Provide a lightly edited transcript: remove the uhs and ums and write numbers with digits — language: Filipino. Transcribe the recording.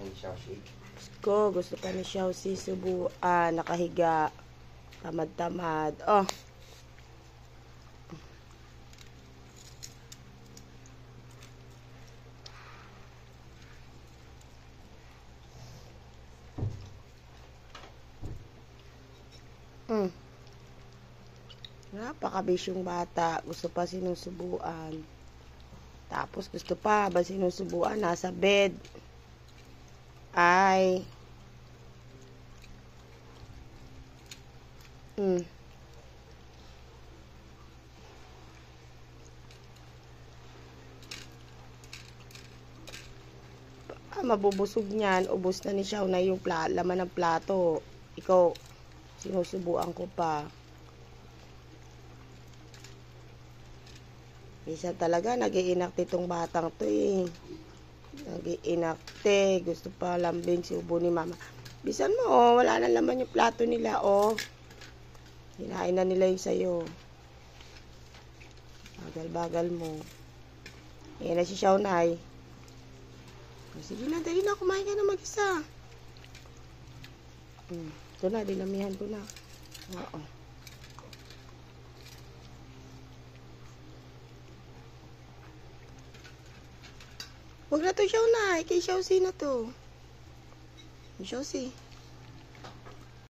ni Xiaoxi. Gusto pa ni Xiaoxi subuan. Nakahiga. Tamad-tamad. Oh. Napakabisyong bata. Gusto pa sinusubuan. Tapos gusto pa ba sinusubuan? Nasa bed. Ay. Mabubusog niyan. Ubos na ni Xiao na yung laman ng plato. Ikaw, sinusubuan ko pa. Isa talaga, nag-iinakte itong batang to eh. Nag-iinakte. Gusto pa lambing si ubo ni mama. Bisan mo, oh, wala na laman yung plato nila, oh. Hinain na nila yung sayo. Bagal-bagal mo. Ayan na si Xiaonai. Sige na, dali na, kumain ka na mag-isa. Ito na, dinamihan ko na. Oo. Huwag na to, Xiaonai. Kay Xiaoxi na to. Xiaoxi.